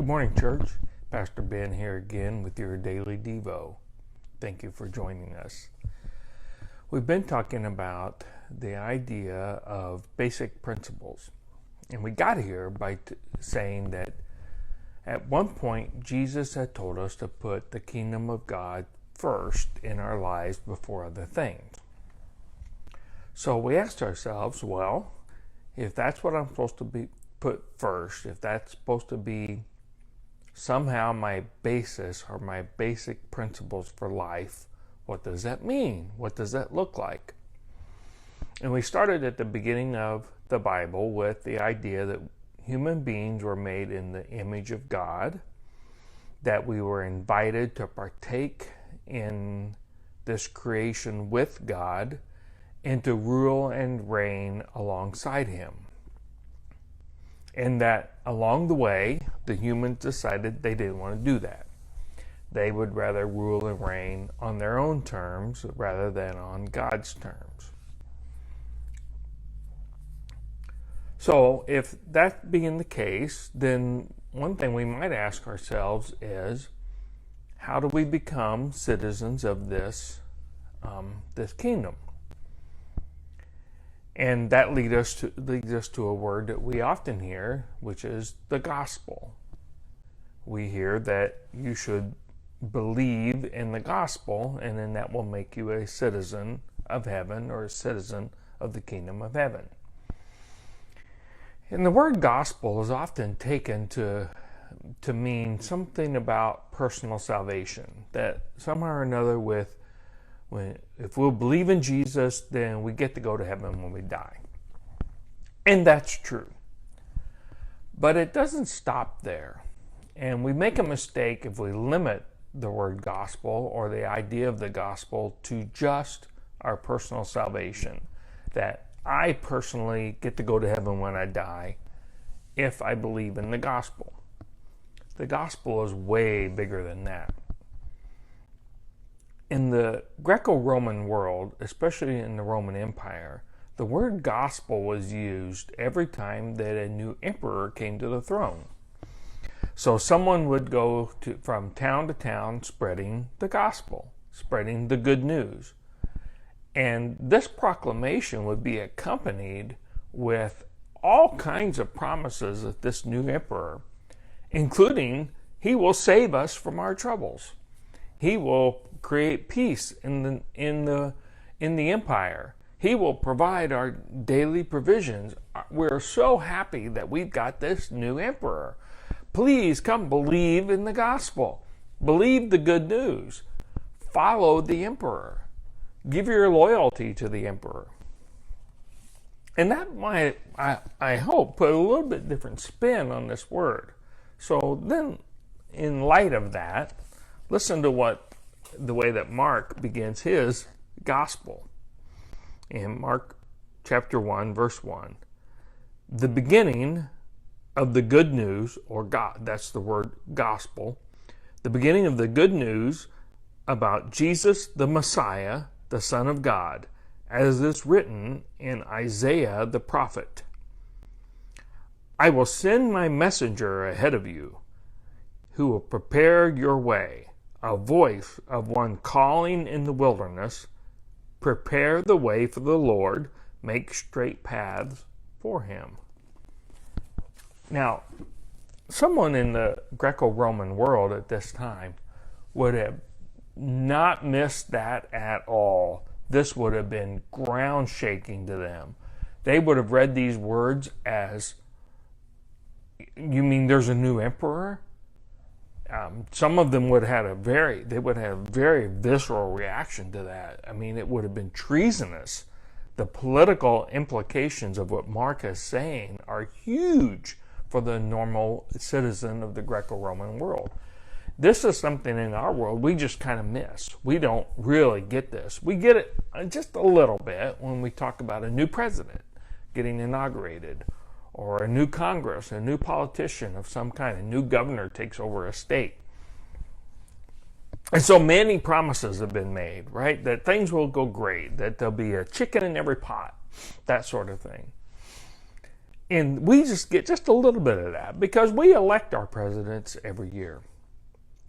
Good morning, church. Pastor Ben here again with your daily Devo. Thank you for joining us. We've been talking about the idea of basic principles. And we got here by saying that at one point Jesus had told us to put the kingdom of God first in our lives before other things. So we asked ourselves, well, if that's what I'm supposed to be put first, if that's supposed to be somehow my basis or my basic principles for life, what does that mean? What does that look like? And we started at the beginning of the Bible with the idea that human beings were made in the image of God, that we were invited to partake in this creation with God and to rule and reign alongside Him. And that along the way, the humans decided they didn't want to do that. They would rather rule and reign on their own terms rather than on God's terms. So if that being the case, then one thing we might ask ourselves is, how do we become citizens of this kingdom? And that leads us to a word that we often hear, which is the gospel. We hear that you should believe in the gospel, and then that will make you a citizen of heaven or a citizen of the kingdom of heaven. And the word gospel is often taken to mean something about personal salvation, that somehow or another if we'll believe in Jesus, then we get to go to heaven when we die. And that's true. But it doesn't stop there. And we make a mistake if we limit the word gospel or the idea of the gospel to just our personal salvation. That I personally get to go to heaven when I die if I believe in the gospel. The gospel is way bigger than that. In the Greco-Roman world, especially in the Roman Empire, the word gospel was used every time that a new emperor came to the throne. So someone would go from town to town spreading the gospel, spreading the good news. And this proclamation would be accompanied with all kinds of promises of this new emperor, including he will save us from our troubles. He will create peace in the empire. He will provide our daily provisions. We're so happy that we've got this new emperor. Please come believe in the gospel. Believe the good news. Follow the emperor. Give your loyalty to the emperor. And that might, I hope, put a little bit different spin on this word. So then, in light of that, listen to the way that Mark begins his gospel. In Mark chapter 1, verse 1, the beginning of the good news, or God, that's the word gospel, the beginning of the good news about Jesus the Messiah, the Son of God, as is written in Isaiah the prophet. I will send my messenger ahead of you, who will prepare your way, a voice of one calling in the wilderness, prepare the way for the Lord, make straight paths for him. Now, someone in the Greco-Roman world at this time would have not missed that at all. This would have been ground shaking to them. They would have read these words as, you mean there's a new emperor? Some of them would have had a very visceral reaction to that. I mean, it would have been treasonous. The political implications of what Mark is saying are huge for the normal citizen of the Greco-Roman world. This is something in our world we just kind of miss. We don't really get this. We get it just a little bit when we talk about a new president getting inaugurated, or a new Congress, a new politician of some kind, a new governor takes over a state. And so many promises have been made, right? That things will go great, that there'll be a chicken in every pot, that sort of thing. And we just get just a little bit of that because we elect our presidents every year.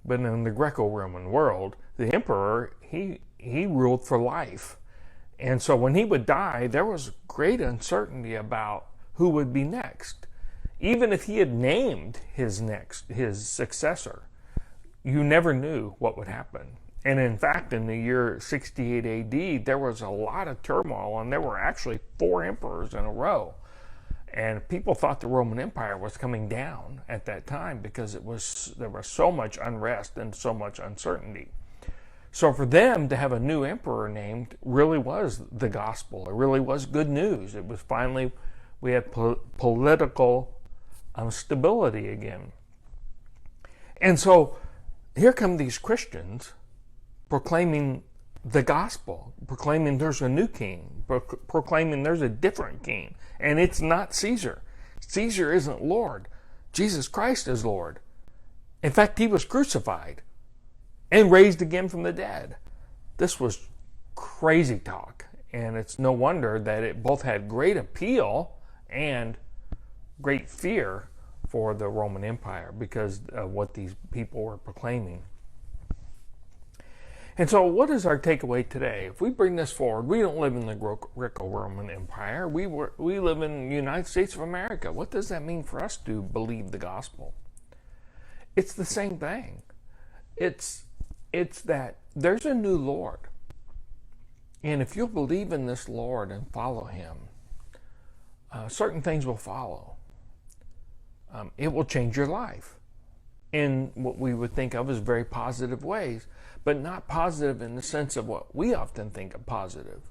But in the Greco-Roman world, the emperor, he ruled for life. And so when he would die, there was great uncertainty about who would be next. Even if he had named his successor, you never knew what would happen. And in fact, in the year 68 AD, there was a lot of turmoil, and there were actually 4 emperors in a row. And people thought the Roman Empire was coming down at that time because there was so much unrest and so much uncertainty. So for them to have a new emperor named really was the gospel. It really was good news. It was finally, we had political stability again. And so here come these Christians proclaiming the gospel, proclaiming there's a new king, proclaiming there's a different king, and it's not Caesar. Caesar isn't Lord. Jesus Christ is Lord. In fact, he was crucified and raised again from the dead. This was crazy talk, and it's no wonder that it both had great appeal and great fear for the Roman Empire because of what these people were proclaiming. And so what is our takeaway today? If we bring this forward, we don't live in the Greco-Roman Empire. We live in the United States of America. What does that mean for us to believe the gospel? It's the same thing. It's that there's a new Lord. And if you'll believe in this Lord and follow him, certain things will follow. It will change your life in what we would think of as very positive ways, but not positive in the sense of what we often think of positive.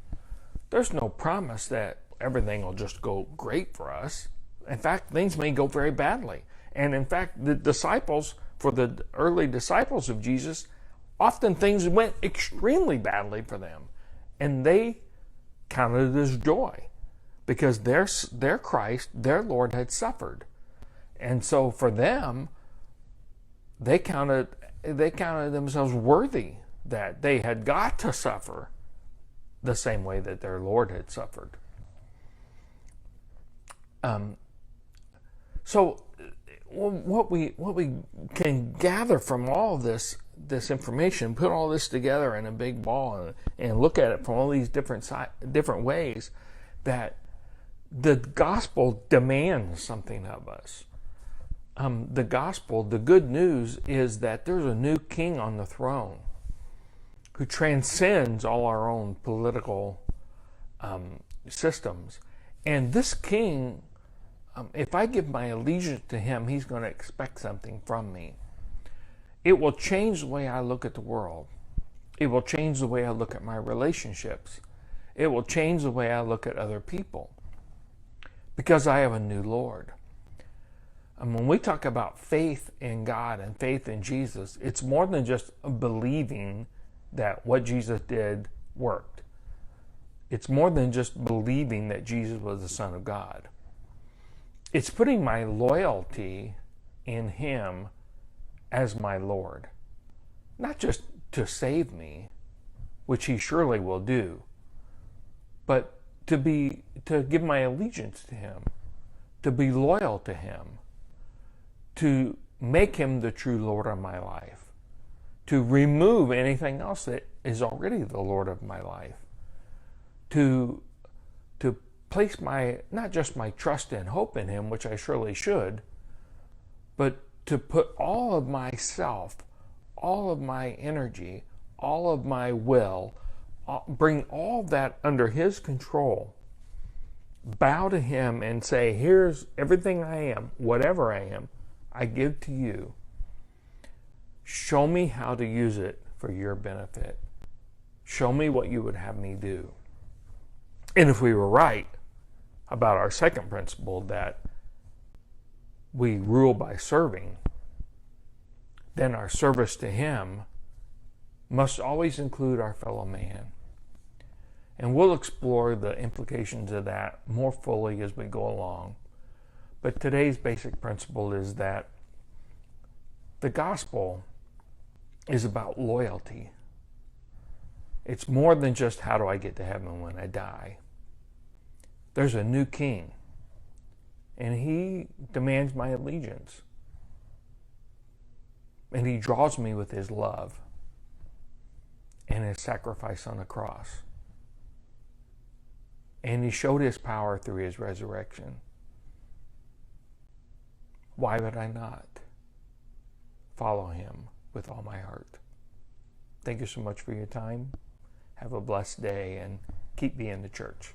There's no promise that everything will just go great for us. In fact, things may go very badly. And in fact, the disciples, for the early disciples of Jesus, often things went extremely badly for them. And they counted it as joy because their Christ, their Lord, had suffered. And so for them, they counted themselves worthy that they had got to suffer the same way that their Lord had suffered. So what we can gather from all this information, put all this together in a big ball and look at it from all these different ways, that the gospel demands something of us. The gospel, the good news, is that there's a new king on the throne who transcends all our own political systems. And this king, if I give my allegiance to him, he's going to expect something from me. It will change the way I look at the world. It will change the way I look at my relationships. It will change the way I look at other people because I have a new Lord. And when we talk about faith in God and faith in Jesus, it's more than just believing that what Jesus did worked. It's more than just believing that Jesus was the Son of God. It's putting my loyalty in him as my Lord. Not just to save me, which he surely will do, but to give my allegiance to him, to be loyal to him, to make him the true Lord of my life, to remove anything else that is already the Lord of my life, to place not just my trust and hope in him, which I surely should, but to put all of myself, all of my energy, all of my will, bring all that under his control, bow to him and say, here's everything I am, whatever I am, I give to you. Show me how to use it for your benefit. Show me what you would have me do. And if we were right about our second principle, that we rule by serving, then our service to him must always include our fellow man. And we'll explore the implications of that more fully as we go along. But today's basic principle is that the gospel is about loyalty. It's more than just how do I get to heaven when I die. There's a new king, and he demands my allegiance. And he draws me with his love and his sacrifice on the cross. And he showed his power through his resurrection. Why would I not follow him with all my heart? Thank you so much for your time. Have a blessed day and keep being the church.